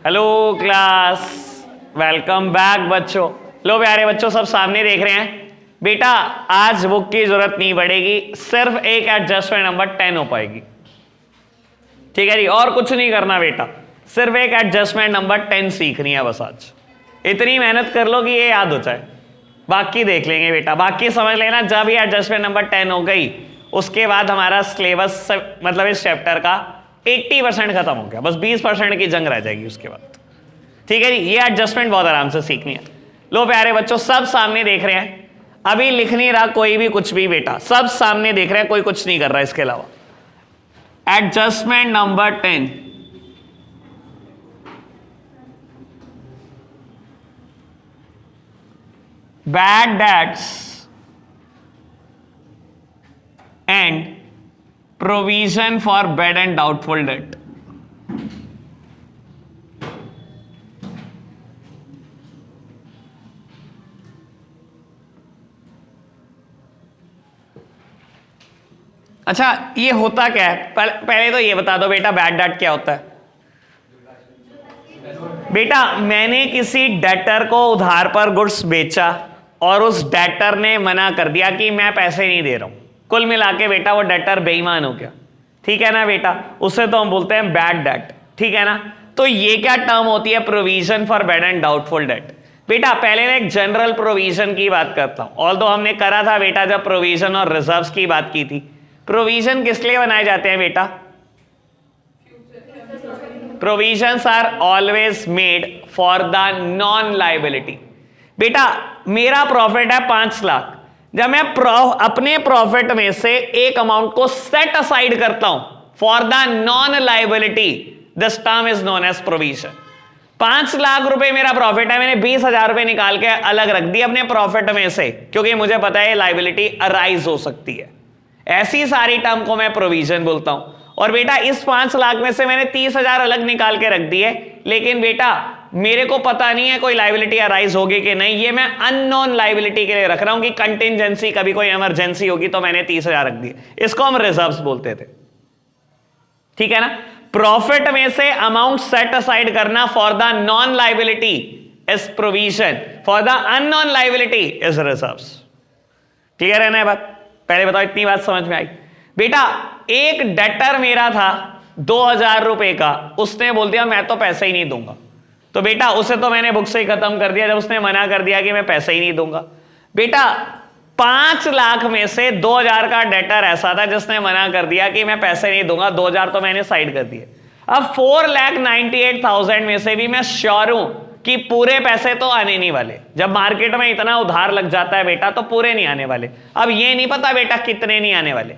Hello class, welcome back बच्चों। लो प्यारे बच्चों, सब सामने देख रहे हैं। बेटा आज बुक की जरूरत नहीं पड़ेगी, सिर्फ एक एडजस्टमेंट नंबर 10 हो पाएगी। ठीक है जी, और कुछ नहीं करना बेटा, सिर्फ एक एडजस्टमेंट नंबर 10 सीखनी है बस। आज इतनी मेहनत कर लो कि ये याद हो जाए, बाकी देख लेंगे बेटा। बाकी समझ लेना, जब ये एडजस्टमेंट नंबर 10 हो गई उसके बाद हमारा सिलेबस मतलब इस चैप्टर का 80% खत्म हो गया, बस 20% की जंग रह जाएगी उसके बाद। ठीक है जी, ये एडजस्टमेंट बहुत आराम से सीखनी है। लो प्यारे बच्चों, सब सामने देख रहे हैं, अभी लिख नहीं रहा कोई भी कुछ भी बेटा, सब सामने देख रहे हैं, कोई कुछ नहीं कर रहा इसके अलावा। Adjustment number 10, bad debts and provision for bad and doubtful date. अच्छा, ये होता क्या है? पहले तो ये बता दो बेटा, बैड डेट क्या होता है? बेटा मैंने किसी डेटर को उधार पर गुड्स बेचा और उस डेटर ने मना कर दिया कि मैं पैसे नहीं दे रहा हूं। कुल मिला के बेटा वो डेटर बेईमान हो गया। ठीक है ना बेटा, उसे तो हम बोलते हैं बैड डेट। ठीक है ना, तो ये क्या टर्म होती है? Provision for bad and doubtful date. बेटा पहले मैं एक जनरल प्रोविजन की बात करता हूं, ऑल्दो हमने करा था बेटा जब प्रोविजन और रिजर्व्स की बात की थी। प्रोविजन किस लिए बनाए जाते हैं बेटा? Provisions are always made for the non liability. बेटा मेरा प्रॉफिट है 5 लाख, जब मैं अपने प्रॉफिट में से एक अमाउंट को सेट असाइड करता हूं for the non liability, this term is known as provision. 5 lakh रुपए मेरा प्रॉफिट है, मैंने 20,000 रुपए निकाल के अलग रख दिए अपने प्रॉफिट में से, क्योंकि मुझे पता है लायबिलिटी अराइज हो सकती है। ऐसी सारी टर्म को मैं प्रोविजन बोलता हूं। और बेटा इस 5 लाख में से मैंने 30,000 अलग निकाल के रख दिए, लेकिन बेटा मेरे को पता नहीं है कोई लायबिलिटी अराइज होगी कि नहीं, ये मैं अननोन लायबिलिटी के लिए रख रहा हूं कि कंटिंजेंसी, कभी कोई इमरजेंसी होगी तो मैंने 30,000 रख दिए। इसको हम रिजर्व्स बोलते थे। ठीक है ना, प्रॉफिट में से अमाउंट सेट असाइड करना for the non liability is provision, for the unknown liability is reserves. Clear है ना बात? पहले बताओ इतनी बात समझ में आई? बेटा एक डेटर मेरा था 2,000 रुपए का, उसने बोल दिया मैं तो पैसे ही नहीं दूंगा, तो बेटा उसे तो मैंने बुक से ही खत्म कर दिया जब उसने मना कर दिया कि मैं पैसे ही नहीं दूंगा। बेटा 5 लाख में से 2,000 का डेटर ऐसा था जिसने मना कर दिया कि मैं पैसे नहीं दूंगा, 2,000 तो मैंने साइड कर दिए। अब 4,98,000 में से भी मैं श्योर हूं कि पूरे पैसे तो आने नहीं वाले। जब मार्केट में इतना उधार लग जाता है बेटा तो पूरे नहीं आने वाले। अब ये नहीं पता बेटा कितने नहीं आने वाले,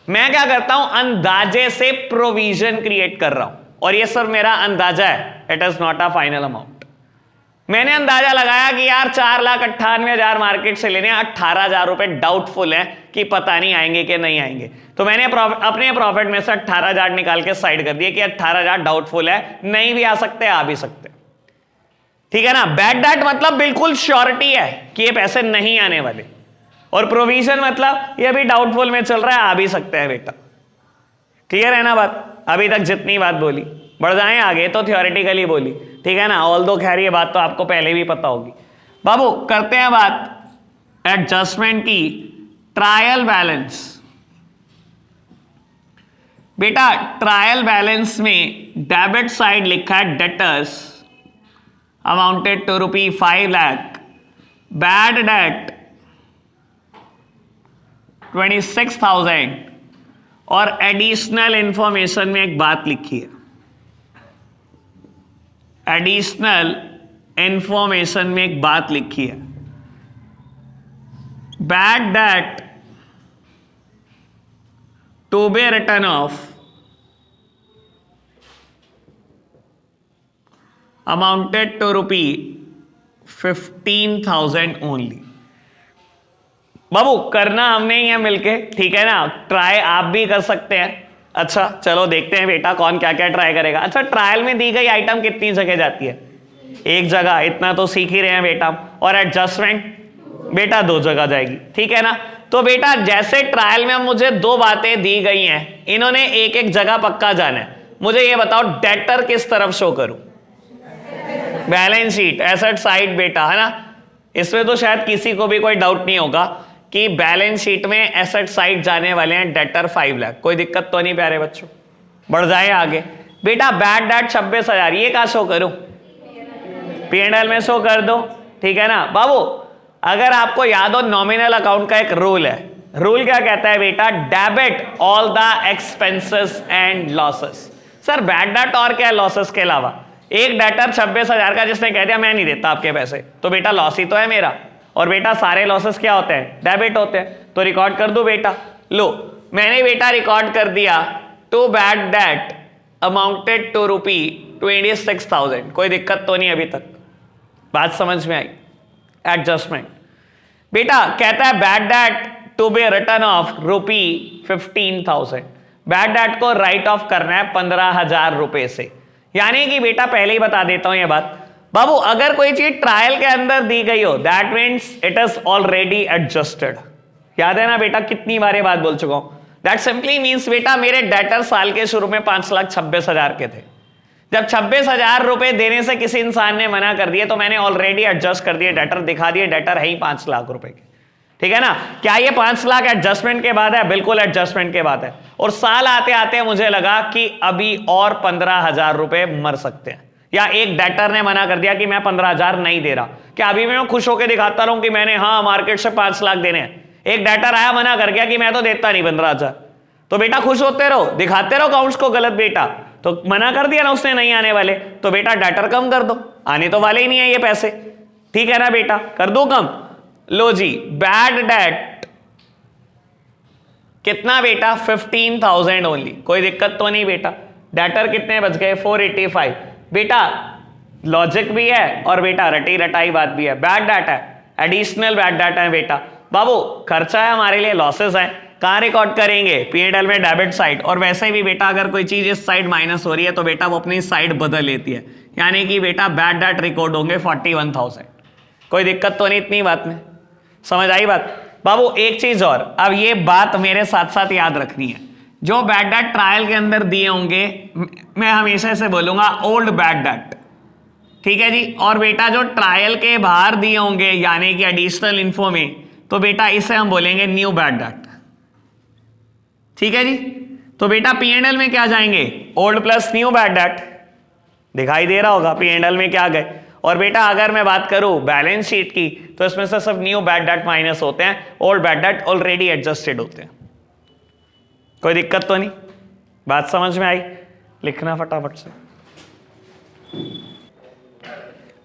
मैं क्या करता हूं अंदाजे से प्रोविजन क्रिएट कर रहा हूं, और ये सिर्फ मेरा अंदाजा है, it is not a final amount. मैंने अंदाजा लगाया कि यार 4,98,000 मार्केट से लेने, 18,000 रुपए डाउटफुल है कि पता नहीं आएंगे कि नहीं आएंगे, तो मैंने अपने प्रॉफिट में से 18,000 निकाल के साइड कर दिया कि 18,000 डाउटफुल है, नहीं भी आ सकते आ भी सकते। ठीक है ना, बैड डेट मतलब बिल्कुल श्योरिटी है कि ये पैसे नहीं आने वाले, और प्रोविजन मतलब ये भी डाउटफुल में चल रहा है, आ भी सकते हैं बेटा। क्लियर है ना बात? अभी तक जितनी बात बोली, बढ़ जाएं आगे तो थियोरेटिकली बोली। ठीक है ना, ऑल्दो खैर ये बात तो आपको पहले भी पता होगी। बाबू करते हैं बात एडजस्टमेंट की, ट्रायल बैलेंस। बेटा ट्रायल बैलेंस में डेबिट साइड लिखा है debtors amounted to ₹5 lakh, bad debt 26,000, और एडिशनल इंफॉर्मेशन में एक बात लिखी है, एडिशनल इंफॉर्मेशन में एक बात लिखी है, bad debt to be written off amounted to ₹15,000 only. बाबू करना हमने ही है मिलके, ठीक है ना, ट्राई आप भी कर सकते हैं। अच्छा चलो देखते हैं बेटा कौन क्या क्या ट्राई करेगा। अच्छा ट्रायल में दी गई आइटम कितनी जगह जाती है? एक जगह, इतना तो सीख ही रहे हैं बेटा। और एडजस्टमेंट बेटा 2 जगह जाएगी। ठीक है ना, तो बेटा जैसे ट्रायल में मुझे 2 बातें दी गई हैं, इन्होंने एक एक जगह पक्का जाना है। मुझे ये बताओ डेटर किस तरफ शो करूं? बैलेंस शीट, एसेट साइड बेटा, है ना। इसमें तो शायद किसी को भी कोई डाउट नहीं होगा कि बैलेंस शीट में एसेट साइड जाने वाले हैं डेटर 5 लाख। कोई दिक्कत तो नहीं प्यारे बच्चों, बढ़ जाए आगे। बेटा बैड डेट 26,000, ये कहाँ शो करूं? P&L में शो कर दो, ठीक है ना बाबू। अगर आपको याद हो नॉमिनल अकाउंट का एक रूल है, रूल क्या कहता है बेटा? Debit all the expenses and losses. Sir bad debt और क्या है लॉसेस के अलावा? एक डेटर 26,000 का जिसने कह दिया मैं नहीं देता आपके पैसे, तो बेटा लॉस ही तो है मेरा। और बेटा सारे लॉसेस क्या होते हैं? डेबिट होते हैं। तो रिकॉर्ड कर दो बेटा। लो मैंने बेटा रिकॉर्ड कर दिया, to bad debt amounted to ₹26,000। कोई दिक्कत तो नहीं अभी तक? बात समझ में आई? एडजस्टमेंट बेटा कहता है bad debt to be written off ₹15,000। Bad debt को राइट ऑफ करना है 15,000 रुपए से। यानी कि बेटा पहले ही बता देता हूं ये बात बाबू, अगर कोई चीज ट्रायल के अंदर दी गई हो that means it is already adjusted. याद है ना बेटा, कितनी बार ये बात बोल चुका हूं। दैट सिंपली मीन्स बेटा मेरे डेटर साल के शुरू में 5,26,000 के थे। जब 26,000 रुपए देने से किसी इंसान ने मना कर दिए तो मैंने ऑलरेडी एडजस्ट कर दिए डेटर, दिखा दिए डेटर है ही 5 लाख रुपए के, ठीक है ना। क्या ये 5 लाख एडजस्टमेंट के बाद है? बिल्कुल एडजस्टमेंट के बाद है। और साल आते आते मुझे लगा कि अभी और 15,000 रुपए मर सकते हैं, या एक डेटर ने मना कर दिया कि मैं 15,000 नहीं दे रहा। क्या अभी मैं खुश होकर दिखाता रहूं कि मैंने हाँ मार्केट से 5 लाख देने हैं? एक डेटर आया मना कर गया कि मैं तो देता नहीं 15,000, तो बेटा खुश होते रहो, दिखाते रहो अकाउंट्स को गलत बेटा। तो मना कर दिया ना उसने नहीं आने वाले, तो बेटा डेटर कम कर दो, आने तो वाले ही नहीं है ये पैसे, ठीक है ना बेटा, कर दो कम। लो जी बैड डेट कितना बेटा? 15,000 ओनली। कोई दिक्कत तो नहीं बेटा? डेटर कितने बच गए? 485। बेटा लॉजिक भी है और बेटा रटी रटाई बात भी है। बैड डेट है, एडिशनल बैड डेट है बेटा। बाबू खर्चा है हमारे लिए, लॉसेस है, कहां रिकॉर्ड करेंगे? P&L में डेबिट साइड। और वैसे भी बेटा अगर कोई चीज इस साइड माइनस हो रही है तो बेटा वो अपनी साइड बदल लेती है, यानी कि बेटा बैड डेट रिकॉर्ड होंगे 41,000। कोई दिक्कत तो नहीं इतनी बात में? समझ आई बात बाबू? एक चीज और, अब ये बात मेरे साथ साथ याद रखनी है, जो बैड डेट ट्रायल के अंदर दिए होंगे मैं हमेशा से बोलूंगा ओल्ड बैड डेट, ठीक है जी। और बेटा जो ट्रायल के बाहर दिए होंगे यानी कि एडिशनल इन्फो में, तो बेटा इसे हम बोलेंगे न्यू बैड डेट, ठीक है जी। तो बेटा P&L में क्या जाएंगे? Old plus new bad date. दिखाई दे रहा होगा P&L में क्या गए। और बेटा अगर मैं बात करूं बैलेंस शीट की तो इसमें से सब न्यू बैड डेट माइनस होते हैं, old bad debt already adjusted होते हैं। कोई दिक्कत तो नहीं? बात समझ में आई? लिखना फटाफट से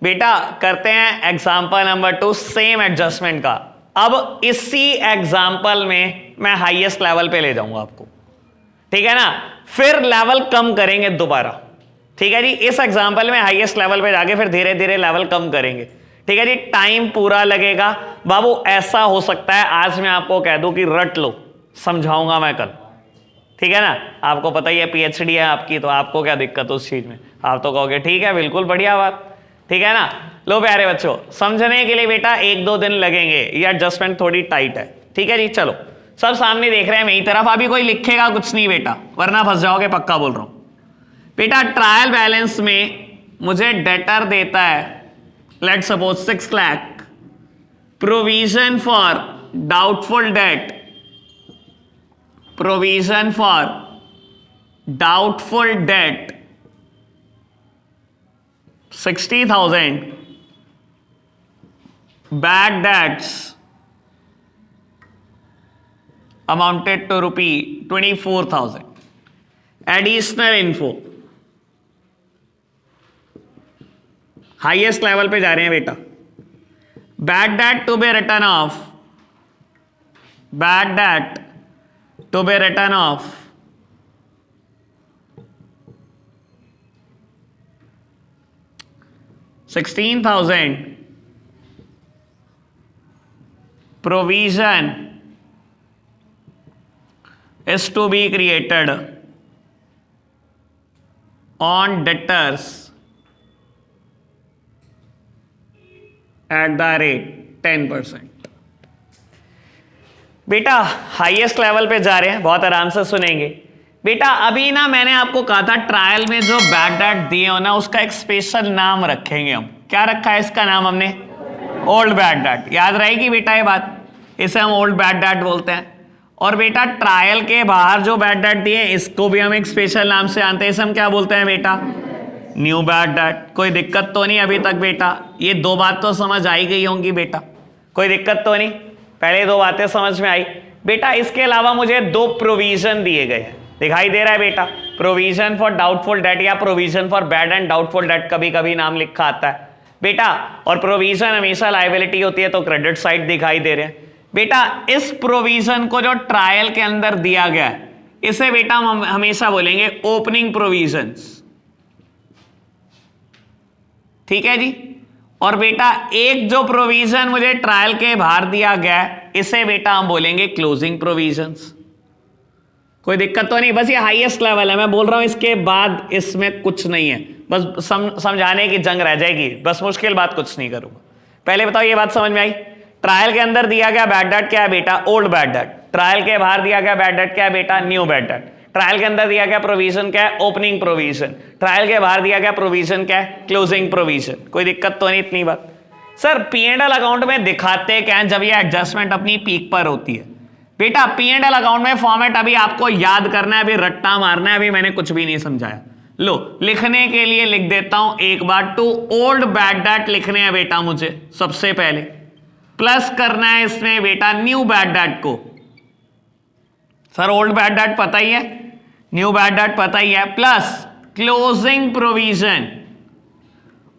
बेटा। करते हैं एग्जांपल नंबर 2 सेम एडजस्टमेंट का। अब इसी एग्जांपल में मैं हाईएस्ट लेवल पे ले जाऊंगा आपको, ठीक है ना, फिर लेवल कम करेंगे दोबारा, ठीक है जी। इस एग्जांपल में हाईएस्ट लेवल पे जाके फिर धीरे धीरे लेवल कम करेंगे, ठीक है जी। टाइम पूरा लगेगा बाबू। ऐसा हो सकता है आज मैं आपको कह दूं कि रट लो, समझाऊंगा मैं कल, ठीक है ना। आपको पता ही है PhD है आपकी, तो आपको क्या दिक्कत उस चीज में? आप तो कहोगे ठीक है बिल्कुल बढ़िया बात, ठीक है ना। लो प्यारे बच्चों, समझने के लिए बेटा 1-2 दिन लगेंगे, ये एडजस्टमेंट थोड़ी टाइट है, ठीक है जी। चलो सब सामने देख रहे हैं मेरी तरफ, अभी कोई लिखेगा कुछ नहीं बेटा, वरना फंस जाओगे, पक्का बोल रहा हूं बेटा। ट्रायल बैलेंस में मुझे डेटर देता है let's suppose 6 lakh, provision for doubtful debt, provision for doubtful debt 60,000, bad debts amounted to ₹24,000. Additional info, highest level पे जा रहे हैं बेटा। Bad debt to be written off, bad debt to be written off 16,000, provision is to be created on debtors at the rate 10%। बेटा highest level पे जा रहे हैं, बहुत आराम से सुनेंगे। बेटा अभी ना मैंने आपको कहा था ट्रायल में जो बैड डेट दिए हो ना उसका एक स्पेशल नाम रखेंगे हम। क्या रखा है इसका नाम हमने? Old bad debt. याद रहेगी बेटा ये बात, इसे हम ओल्ड बैड डेट बोलते हैं। और बेटा ट्रायल के बाहर जो बैड डेट दिए इसको भी हम एक स्पेशल नाम से जानते हैं, इसे हम क्या बोलते हैं बेटा? New bad date. कोई दिक्कत तो नहीं अभी तक बेटा? ये दो बात तो समझ आई गई होंगी बेटा, कोई दिक्कत तो नहीं? पहले दो बातें समझ में आई बेटा। इसके अलावा मुझे दो प्रोविजन दिए गए हैं, दिखाई दे रहा है बेटा? प्रोविजन फॉर डाउटफुल डेट या provision for bad and doubtful date कभी कभी नाम लिखा आता है बेटा। और प्रोविजन हमेशा लायबिलिटी होती है तो क्रेडिट साइड दिखाई दे रहे हैं बेटा। इस प्रोविजन को जो ट्रायल के अंदर दिया गया है इसे बेटा हम हमेशा बोलेंगे ओपनिंग प्रोविजंस, ठीक है जी। और बेटा एक जो प्रोविजन मुझे ट्रायल के बाहर दिया गया है इसे बेटा हम बोलेंगे क्लोजिंग प्रोविजंस। कोई दिक्कत तो नहीं? बस ये हाईएस्ट लेवल है, मैं बोल रहा हूं इसके बाद इसमें कुछ नहीं है, बस समझाने की जंग रह जाएगी, बस मुश्किल बात कुछ नहीं करूंगा। पहले बताओ ये बात समझ में आई? ट्रायल के अंदर दिया गया बैड डेट क्या है बेटा? Old bad debt. ट्रायल के बाहर दिया गया बैड डेट क्या है बेटा? New bad date. ट्रायल के अंदर दिया गया प्रोविजन क्या है? Opening provision. ट्रायल के बाहर दिया गया प्रोविजन क्या है? Closing provision. कोई दिक्कत तो नहीं इतनी बात? सर P&L अकाउंट में दिखाते क्या है जब ये एडजस्टमेंट अपनी पीक पर होती है? बेटा P&L अकाउंट में फॉर्मेट अभी आपको याद करना है, अभी रट्टा मारना है, अभी मैंने कुछ भी नहीं समझाया। लो लिखने के लिए लिख देता हूं एक बार, टू ओल्ड बैड डेट लिखने हैं बेटा मुझे सबसे पहले, प्लस करना है इसमें बेटा न्यू बैड डेट को। सर ओल्ड बैड डेट पता ही है, न्यू बैड डेट पता ही है, प्लस क्लोजिंग प्रोविजन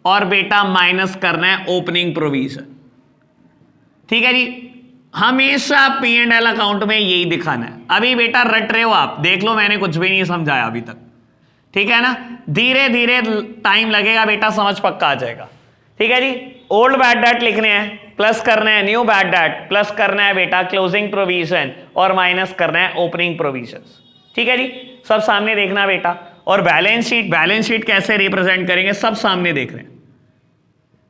और बेटा माइनस करना है ओपनिंग प्रोविजन, ठीक है जी। हमेशा P&L अकाउंट में यही दिखाना है। अभी बेटा रट रहे हो आप, देख लो मैंने कुछ भी नहीं समझाया अभी तक, ठीक है ना? धीरे धीरे टाइम लगेगा बेटा, समझ पक्का आ जाएगा, ठीक है जी। ओल्ड बैड डेट लिखने हैं, प्लस करना है न्यू बैड डेट, प्लस करना है बेटा क्लोजिंग प्रोविजन और माइनस करना है ओपनिंग प्रोविजंस, ठीक है जी। सब सामने देखना बेटा। और बैलेंस शीट कैसे रिप्रेजेंट करेंगे सब सामने देख रहे हैं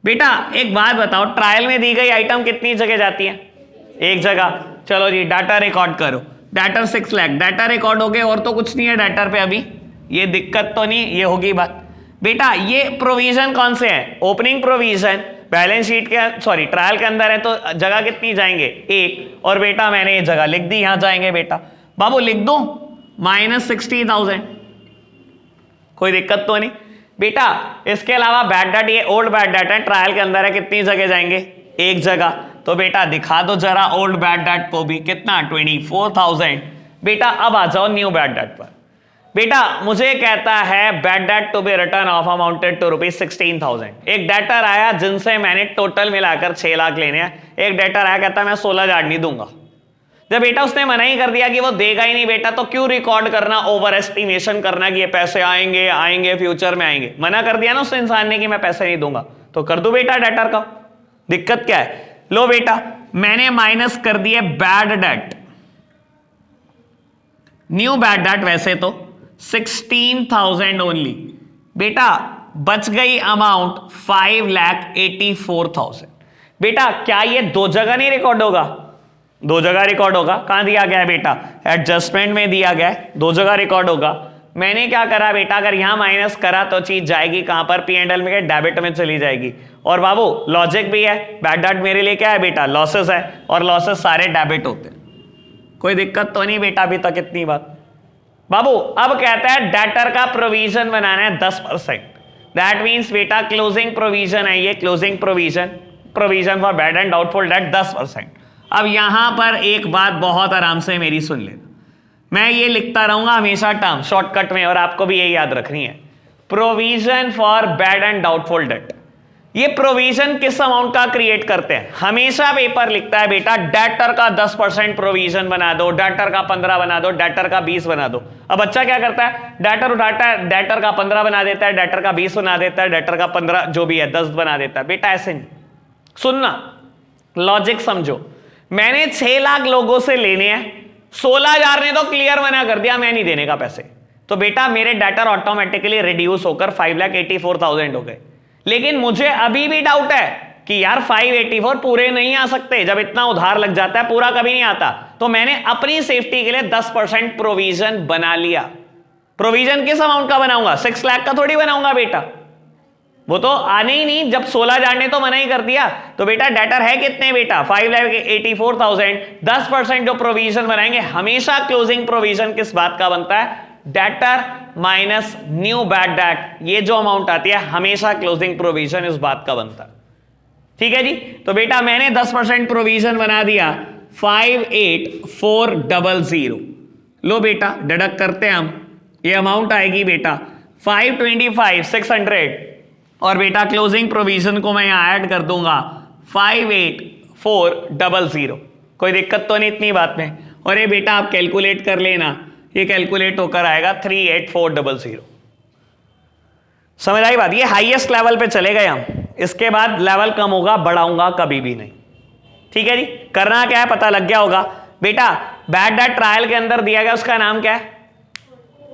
बेटा। एक बात बताओ, ट्रायल में दी गई आइटम कितनी जगह जाती है? एक जगह। चलो जी डाटा रिकॉर्ड करो। डाटा 6 लाख डाटा रिकॉर्ड हो गए, और तो कुछ नहीं है डाटा पे अभी, ये दिक्कत तो नहीं, ये होगी बात बेटा। ये प्रोविजन कौन से हैं? Opening provision. बैलेंस शीट के सॉरी ट्रायल के अंदर है तो जगह कितनी जाएंगे? एक। और बेटा मैंने ये जगह लिख दी, यहां जाएंगे बेटा। बाबू लिख दो -60,000, कोई दिक्कत तो नहीं बेटा। इसके अलावा बैड डेट, ये ओल्ड बैड डेट है, ट्रायल के अंदर है, कितनी जगह जाएंगे? एक जगह। तो बेटा दिखा दो जरा ओल्ड बैड डेट को भी, कितना? 24,000 बेटा। अब आ जाओ न्यू बैड डेट पर बेटा। मुझे कहता है bad debt to be written off amounted to ₹16,000। एक डेटर आया जिनसे मैंने टोटल मिलाकर 6 लाख लेने हैं, एक डेटर आया कहता मैं 16,000 नहीं दूंगा। जब बेटा उसने मना ही कर दिया कि वो देगा ही नहीं बेटा, तो क्यों रिकॉर्ड करना, ओवर एस्टिमेशन करना कि ये पैसे आएंगे फ्यूचर में आएंगे? मना कर दिया ना उस इंसान ने कि मैं पैसे नहीं दूंगा, तो कर दो बेटा डेटर का, दिक्कत क्या है? लो बेटा मैंने माइनस कर दिए bad debt, new bad date वैसे तो 16,000 ओनली बेटा, बच गई अमाउंट 5,84,000 बेटा। क्या ये दो जगह नहीं रिकॉर्ड होगा? दो जगह रिकॉर्ड होगा। कहां दिया गया है बेटा? एडजस्टमेंट में दिया गया है, दो जगह रिकॉर्ड होगा। मैंने क्या करा बेटा, अगर यहां माइनस करा तो चीज जाएगी कहां पर? P&L में, डेबिट में चली जाएगी। और बाबू लॉजिक भी है, बैड डेट मेरे लिए क्या है बेटा? लॉसेस है, और लॉसेस सारे डेबिट होते हैं। कोई दिक्कत तो नहीं बेटा अभी तक इतनी बात? बाबू अब कहता है डेटर का प्रोविजन बनाना है 10%। दैट मीन्स बेटा क्लोजिंग प्रोविजन है ये, closing provision for bad and doubtful date 10%। अब यहां पर एक बात बहुत आराम से मेरी सुन लेना, मैं ये लिखता रहूंगा हमेशा टर्म शॉर्टकट में, और आपको भी यही याद रखनी है। Provision for bad and doubtful date, ये प्रोविजन किस अमाउंट का क्रिएट करते हैं? हमेशा पेपर लिखता है बेटा डेटर का 10% प्रोविजन बना दो, डेटर का 15 बना दो, डेटर का 20 बना दो। अब बच्चा क्या करता है? डेटर उठाता है, डेटर का 15 बना देता है, डेटर का 20 बना देता है, डेटर का 15 जो भी है 10 बना देता है। बेटा ऐसे नहीं, सुनना लॉजिक समझो। मैंने 6 लाख लोगों से लेने हैं, 16,000 ने तो क्लियर मना कर दिया मैं नहीं देने का पैसे, तो बेटा मेरे डेटर ऑटोमेटिकली रिड्यूस होकर 5,84,000 हो गए। लेकिन मुझे अभी भी डाउट है कि यार 584 पूरे नहीं आ सकते, जब इतना उधार लग जाता है पूरा कभी नहीं आता। तो मैंने अपनी सेफ्टी के लिए 10% प्रोविजन बना लिया। प्रोविजन किस अमाउंट का बनाऊंगा? 6 लाख का थोड़ी बनाऊंगा बेटा, वो तो आने ही नहीं, जब 16 हजार ने तो मना ही कर दिया। तो बेटा डेटर है कितने बेटा? 5,84,000। 10% जो प्रोविजन बनाएंगे, हमेशा क्लोजिंग प्रोविजन किस बात का बनता है? Debtor minus new bad date, ये जो अमाउंट आती है हमेशा क्लोजिंग प्रोविजन इस बात का बनता है। ठीक है जी, तो बेटा मैंने 10% प्रोविजन बना दिया 58400। लो बेटा डिडक्ट करते हैं हम, ये अमाउंट आएगी बेटा 525,600 और बेटा क्लोजिंग प्रोविजन को मैं यहां ऐड कर दूंगा 58400। कोई दिक्कत तो नहीं इतनी बात में? और ये बेटा आप कैलकुलेट कर लेना, ये कैलकुलेट होकर आएगा 38400। समझ आई बात? ये हाईएस्ट लेवल पे चले गए हम, इसके बाद लेवल कम होगा, बढ़ाऊंगा कभी भी नहीं। ठीक है जी, करना क्या है पता लग गया होगा बेटा। बैड डेट ट्रायल के अंदर दिया गया उसका नाम क्या है?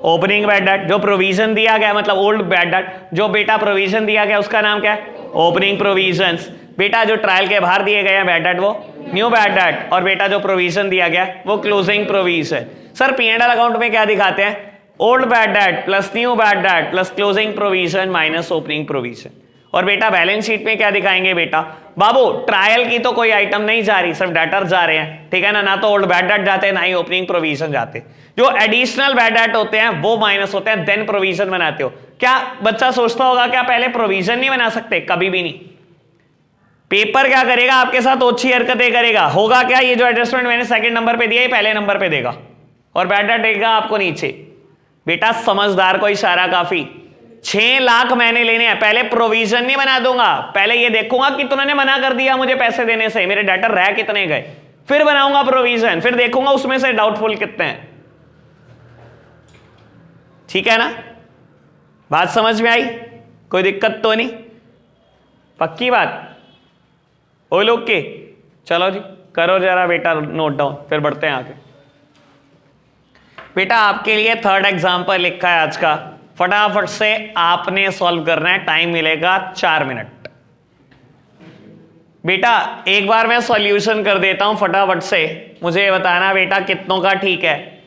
Opening bad debt. जो प्रोविजन दिया गया मतलब ओल्ड बैड डेट, जो बेटा प्रोविजन दिया गया उसका नाम क्या है? Opening provisions. बेटा जो ट्रायल के बाहर दिए गए हैं बैड डेट वो न्यू बैड डेट, और बेटा जो प्रोविजन दिया गया वो closing provision. Sir P&L account में क्या दिखाते हैं? Old bad debt plus new bad date plus closing provision minus opening provision. और बेटा बैलेंस शीट में क्या दिखाएंगे बेटा? बाबू ट्रायल की तो कोई आइटम नहीं जा रही, सिर्फ डेटर जा रहे हैं, ठीक है ना? ना तो ओल्ड बैड डेट जाते हैं, ना ही ओपनिंग प्रोविजन जाते। जो एडिशनल बैड डेट होते हैं वो माइनस होते हैं, देन प्रोविजन बनाते हो। क्या बच्चा सोचता होगा क्या पहले प्रोविजन नहीं बना सकते? कभी भी नहीं। पेपर क्या करेगा आपके साथ? ओछी हरकतें करेगा। होगा क्या? ये जो एडजस्टमेंट मैंने सेकंड नंबर पे दिया है पहले नंबर पे देगा, और बैड डेट देगा आपको नीचे। बेटा समझदार को इशारा काफी। 6 लाख मैंने लेने हैं, पहले प्रोविजन नहीं बना दूंगा, पहले ये देखूंगा कि तुमने मना कर दिया मुझे पैसे देने से, मेरे डेटर रह कितने गए, फिर बनाऊंगा प्रोविजन, फिर देखूंगा उसमें से डाउटफुल कितने हैं। ठीक है ना? बात समझ में आई? कोई दिक्कत तो नहीं? पक्की बात? ओ लोग के चलो जी करो जरा बेटा नोट डाउन, फिर बढ़ते हैं आगे। बेटा आपके लिए थर्ड एग्जांपल लिखा है आज का, फटाफट से आपने सॉल्व करना है, टाइम मिलेगा 4 मिनट। बेटा एक बार मैं सॉल्यूशन कर देता हूं फटाफट से, मुझे बताना बेटा कितनों का ठीक है।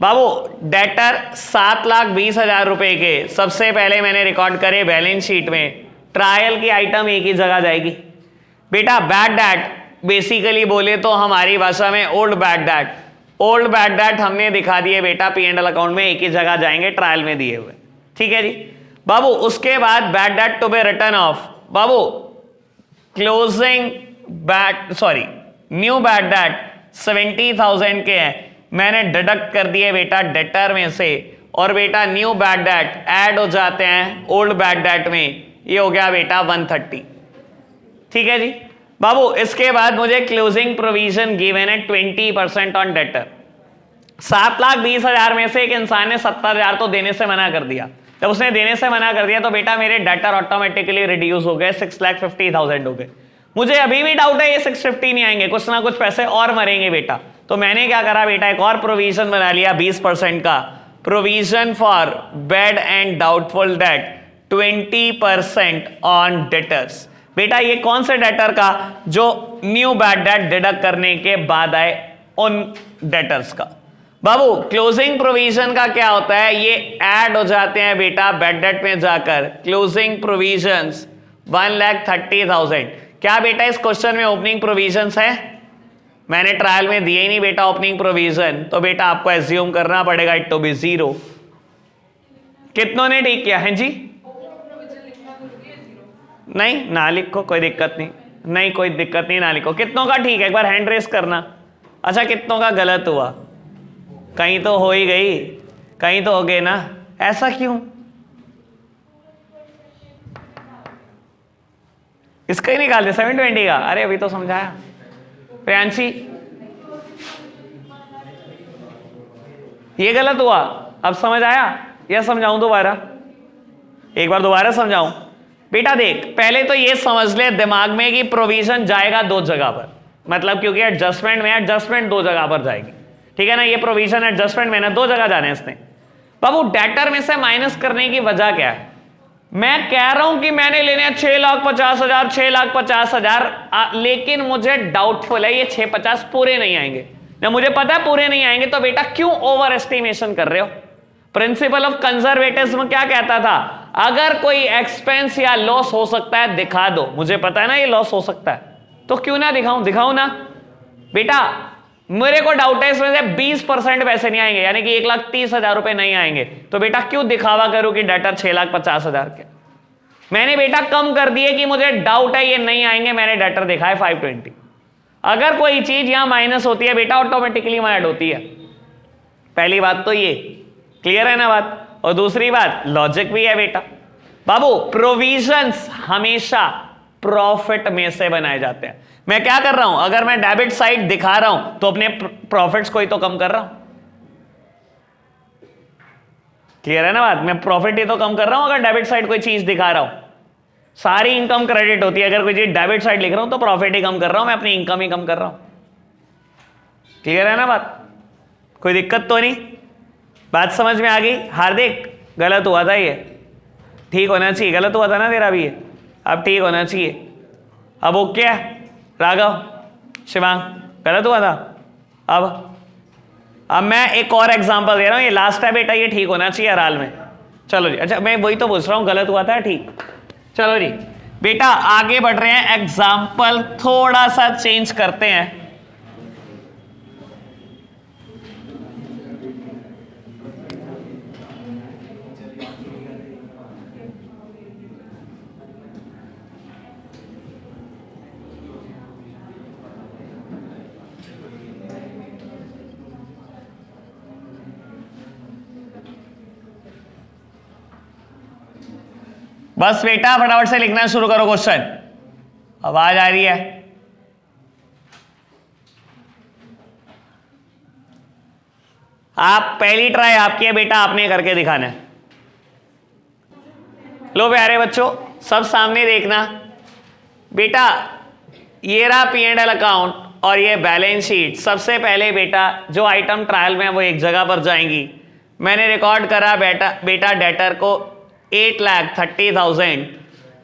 बाबू डेटर 7,20,000 रुपए के सबसे पहले मैंने रिकॉर्ड करे बैलेंस शीट में, ट्रायल की आइटम एक ही जगह जाएगी। बेटा बैड डेट बेसिकली बोले तो हमारी भाषा में old bad debt, old bad debt हमने दिखा दिए बेटा P&L अकाउंट में एक ही जगह जाएंगे ट्रायल में दिए हुए। ठीक है जी बाबू, उसके बाद bad debt to be written off, बाबू closing bad sorry new bad debt 70,000 के हैं, मैंने डिडक्ट कर दिए बेटा डेटर में से, और बेटा न्यू बैड डेट ऐड हो जाते हैं ओल्ड बैड डेट में, ये हो गया बेटा 130। ठीक है जी बाबू, इसके बाद मुझे क्लोजिंग प्रोविजन गिवन है 20% ऑन डेटर। 7,20,000 में से एक इंसान ने 70,000 तो देने से मना कर दिया, जब उसने देने से मना कर दिया तो बेटा मेरे डेटर ऑटोमेटिकली रिड्यूस हो गए, 6,50,000 हो गए। मुझे अभी भी डाउट है ये 650 नहीं आएंगे, कुछ ना कुछ पैसे और मरेंगे बेटा। तो मैंने क्या करा बेटा, एक और प्रोविजन बना लिया 20% का, provision for bad and doubtful date 20% on debtors. बेटा ये कौन से डेटर का? जो न्यू बैड डेट डिडक्ट करने के बाद आए उन डेटर्स का। बाबू क्लोजिंग प्रोविजन का क्या होता है? ये ऐड हो जाते हैं बेटा बैड डेट में जाकर, क्लोजिंग प्रोविजंस 1,30,000। क्या बेटा इस क्वेश्चन में ओपनिंग प्रोविजंस है? मैंने ट्रायल में दिए ही नहीं बेटा ओपनिंग प्रोविजन, तो बेटा आपको एज्यूम करना पड़ेगा इट टू बी 0। कितनों ने ठीक किया है जी? नहीं ना लिखो, कोई दिक्कत नहीं, नहीं कोई दिक्कत नहीं, ना लिखो। कितनों का ठीक है एक बार हैंड रेस करना। अच्छा कितनों का गलत हुआ? कहीं तो हो ही गई, कहीं तो हो गए ना, ऐसा क्यों? इसका ही निकाल दे 720 का। अरे अभी तो समझाया प्रियांशी, ये गलत हुआ, अब समझ आया या समझाऊं दोबारा? एक बार दोबारा समझाऊं बेटा। देख पहले तो ये समझ ले दिमाग में कि प्रोविजन जाएगा 2 जगह पर, मतलब क्योंकि एडजस्टमेंट में एडजस्टमेंट 2 जगह पर जाएगी, ठीक है ना? ये प्रोविजन एडजस्टमेंट में ना 2 जगह जाने इसने। बाबू डेटर में से माइनस करने की वजह क्या है? मैं कह रहा हूं कि मैंने लेने 6,50,000 6,50,000, लेकिन मुझे डाउटफुल है ये 650 पूरे नहीं आएंगे। जब मुझे पता है पूरे नहीं आएंगे तो बेटा क्यों ओवर एस्टिमेशन कर रहे हो? प्रिंसिपल ऑफ कंजर्वेटिज्म क्या कहता था? अगर कोई एक्सपेंस या लॉस हो सकता है दिखा दो। मुझे पता है ना ये लॉस हो सकता है, तो क्यों ना दिखाऊं ना। बेटा मेरे को डाउट है इसमें से 20% पैसे नहीं आएंगे, यानी कि 1,30,000 रुपए नहीं आएंगे, तो बेटा क्यों दिखावा करूं कि डेटर 6,50,000 के। मैंने बेटा कम कर दिए कि मुझे डाउट है ये नहीं आएंगे, मैंने डेटर देखा है 520। अगर कोई चीज यहां माइनस होती है बेटा ऑटोमेटिकली वहां ऐड होती है। पहली बात तो ये क्लियर है ना बात। और दूसरी बात लॉजिक भी है बेटा। बाबू प्रोविजंस हमेशा प्रॉफिट में से बनाए जाते हैं। मैं क्या कर रहा हूं, अगर मैं डेबिट साइड दिखा रहा हूं तो अपने प्रॉफिट्स को ही तो कम कर रहा हूं। क्लियर है ना बात। मैं प्रॉफिट ही तो कम कर रहा हूं अगर डेबिट साइड कोई चीज दिखा रहा हूं। सारी इनकम क्रेडिट होती है, अगर कोई चीज डेबिट साइड लिख रहा हूं तो प्रॉफिट ही कम कर रहा हूं, मैं अपनी इनकम ही कम कर रहा हूं। क्लियर है ना बात, कोई दिक्कत तो नहीं। बात समझ में आ गई। हार्दिक गलत हुआ था ये, ठीक होना चाहिए। गलत हुआ था ना तेरा भी ये, अब ठीक होना चाहिए। अब ओके है राघव शिवांग, गलत हुआ था। अब मैं एक और एग्जांपल दे रहा हूं, ये लास्ट है बेटा, ये ठीक होना चाहिए हर हाल में। चलो जी, अच्छा मैं वही तो पूछ रहा हूं, गलत हुआ था ठीक। चलो जी बेटा आगे बढ़ रहे हैं, एग्जाम्पल थोड़ा सा चेंज करते हैं। बस बेटा फटाफट से लिखना शुरू करो क्वेश्चन। आवाज आ रही है? आप पहली ट्राई आपकी है बेटा, आपने करके दिखाना है। लो प्यारे बच्चों सब सामने देखना बेटा, ये रहा P&L अकाउंट और ये बैलेंस शीट। सबसे पहले बेटा जो आइटम ट्रायल में है वो एक जगह पर जाएंगी। मैंने रिकॉर्ड करा बेटा डेटर को 8,30,000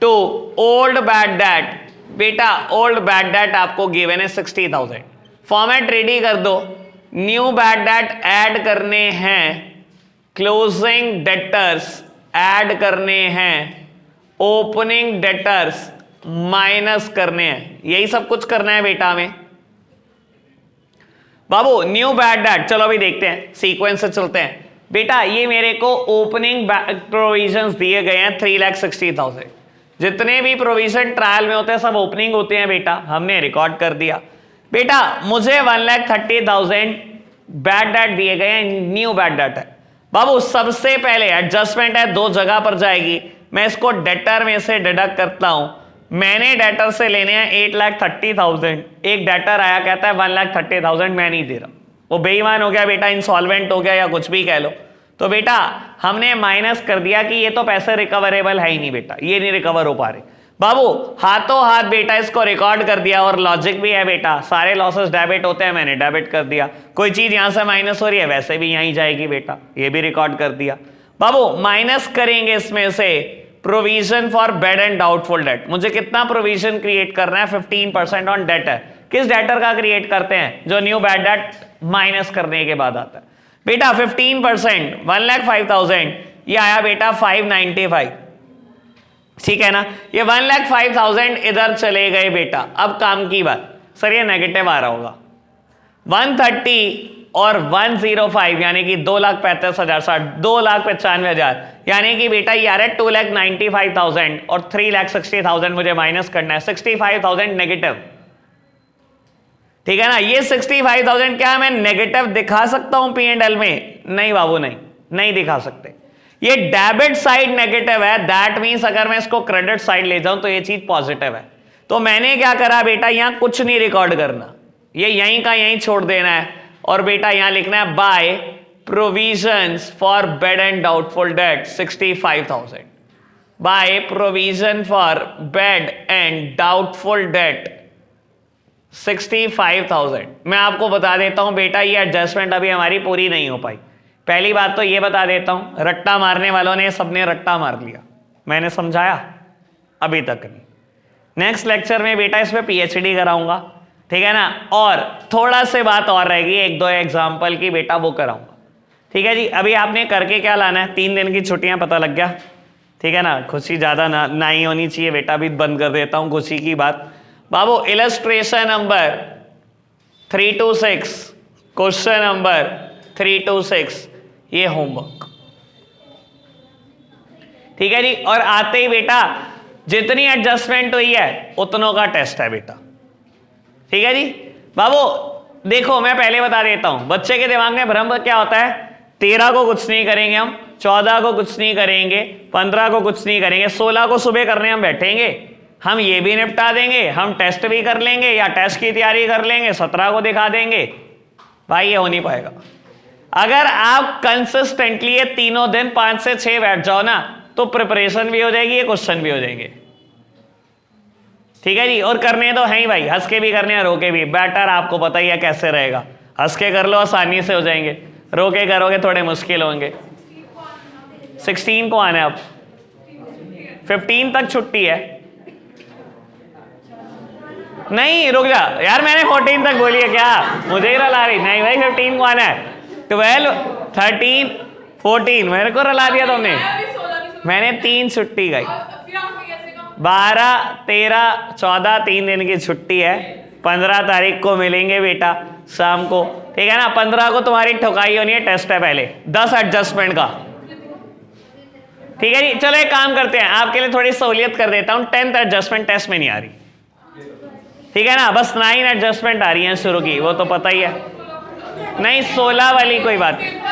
टू ओल्ड बैड डेट। बेटा ओल्ड बैड डेट आपको गिवन है 60,000। फॉर्मेट रेडी कर दो। न्यू बैड डेट ऐड करने हैं, क्लोजिंग डेटर्स ऐड करने हैं, ओपनिंग डेटर्स माइनस करने हैं। यही सब कुछ करना है बेटा में। बाबू न्यू बैड डेट, चलो अभी देखते हैं, सीक्वेंस से चलते हैं। बेटा ये मेरे को ओपनिंग प्रोविजंस दिए गए हैं 3,60,000। जितने भी प्रोविजन ट्रायल में होते हैं सब ओपनिंग होते हैं बेटा, हमने रिकॉर्ड कर दिया। बेटा मुझे 1,30,000 बैड डेट दिए गए हैं, न्यू बैड डेट है। बाबू सबसे पहले एडजस्टमेंट है, दो जगह पर जाएगी। मैं इसको डेटर में से डिडक्ट करता हूं। मैंने डेटर से लेने हैं 8,30,000। एक डेटर आया कहता है 1,30,000 मैं नहीं दे रहा, वो बेईमान हो गया बेटा, इंसॉल्वेंट हो गया या कुछ भी कह लो। तो बेटा हमने माइनस कर दिया कि ये तो पैसे रिकवरेबल है ही नहीं बेटा, ये नहीं रिकवर हो पा रहे। बाबू हाथों हाथ बेटा इसको रिकॉर्ड कर दिया और लॉजिक भी है बेटा, सारे लॉसेस डेबिट होते हैं, मैंने डेबिट कर दिया। कोई चीज यहां से माइनस हो रही है वैसे भी यहीं जाएगी बेटा, ये भी रिकॉर्ड कर दिया। बाबू माइनस करेंगे इसमें से provision for bad and doubtful date. मुझे कितना प्रोविजन क्रिएट करना है? 15% ऑन डेटर। किस डेटर का क्रिएट करते हैं? जो न्यू बैड डेट माइनस करने के बाद आता है बेटा। 15% 1,05,000, ये आया बेटा 595। ठीक है ना, ये 1,05,000 इधर चले गए बेटा। अब काम की बात, सर ये नेगेटिव आ रहा होगा। 130 और 105 यानी कि 2,35,060, 2,95,000 यानी कि बेटा ये आ रहा है 2,95,000 और 3,60,000 मुझे माइनस करना है, 65,000 नेगेटिव। ठीक है ना, ये 65,000 क्या मैं नेगेटिव दिखा सकता हूं P&L में? नहीं बाबू नहीं दिखा सकते। ये डेबिट साइड नेगेटिव है, दैट मींस अगर मैं इसको क्रेडिट साइड ले जाऊं तो ये चीज पॉजिटिव है। तो मैंने क्या करा बेटा, यहां कुछ नहीं रिकॉर्ड करना, ये यहीं का यहीं छोड़ देना है और बेटा यहां लिखना है by provisions for bad and doubtful debt 65,000। By provision for bad and doubtful debt 65,000। मैं आपको बता देता हूं बेटा ये एडजस्टमेंट अभी हमारी पूरी नहीं हो पाई। पहली बात तो ये बता देता हूं, रट्टा मारने वालों ने सबने रट्टा मार लिया, मैंने समझाया अभी तक नहीं। नेक्स्ट लेक्चर में बेटा इस पे PhD कराऊंगा, ठीक है ना, और थोड़ा से बात और रहेगी, एक दो एग्जाम्पल की बेटा वो कराऊंगा। ठीक है जी। अभी आपने करके क्या लाना है, 3 दिन की छुट्टियां, पता लग गया, ठीक है ना। खुशी ज्यादा ना ही होनी चाहिए बेटा, अभी बंद कर देता हूं खुशी की बात। बाबू इलस्ट्रेशन नंबर 326, क्वेश्चन नंबर 326, ये होमवर्क, ठीक है जी। और आते ही बेटा जितनी एडजस्टमेंट हुई है उतनों का टेस्ट है बेटा, ठीक है जी। बाबू देखो मैं पहले बता देता हूं, बच्चे के दिमाग में भ्रम क्या होता है, 13 को कुछ नहीं करेंगे हम, 14 को कुछ नहीं करेंगे, 15 को कुछ नहीं करेंगे, 16 को सुबह करने हम बैठेंगे, हम ये भी निपटा देंगे, हम टेस्ट भी कर लेंगे या टेस्ट की तैयारी कर लेंगे, 17 को दिखा देंगे। भाई ये हो नहीं पाएगा। अगर आप कंसिस्टेंटली ये तीनों दिन 5 से 6 बैठ जाओ ना, तो प्रिपरेशन भी हो जाएगी, ये क्वेश्चन भी हो जाएंगे, ठीक है जी। और करने तो है ही भाई, हंस के भी करने हैं, रो के भी। बेटर आपको पता ही है कैसे रहेगा, हंस के कर लो आसानी से हो जाएंगे, रो के करोगे थोड़े मुश्किल होंगे। 16 को आना है, अब 15 तक छुट्टी है। नहीं रुक जा यार, मैंने 14 तक बोली है क्या, मुझे ही रला रही। नहीं भाई 15 को आना है, 12, 13, 14 मेरे को रला दिया तुमने। मैंने 3 छुट्टी गई, 12, 13, 14 3 दिन की छुट्टी है। 15 तारीख को मिलेंगे बेटा शाम को, ठीक है ना। 15 को तुम्हारी ठुकाई होनी है, टेस्ट है पहले 10 एडजस्टमेंट का, ठीक है जी। चलो एक काम करते हैं, आपके लिए थोड़ी सहूलियत कर देता हूं, 10th एडजस्टमेंट टेस्ट में नहीं आ रही, ठीक है ना। बस 9 एडजस्टमेंट आ रही है शुरू की, वो तो पता ही है। नहीं 16 वाली कोई बात नहीं।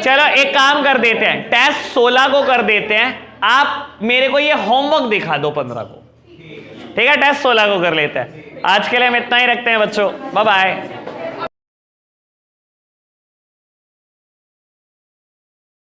चलो एक काम कर देते हैं, टेस्ट 16 को कर देते हैं, आप मेरे को ये होमवर्क दिखा दो 15 को, ठीक है। टेस्ट 16 को कर लेते हैं। आज के लिए हम इतना ही रखते हैं बच्चों, बाय बाय।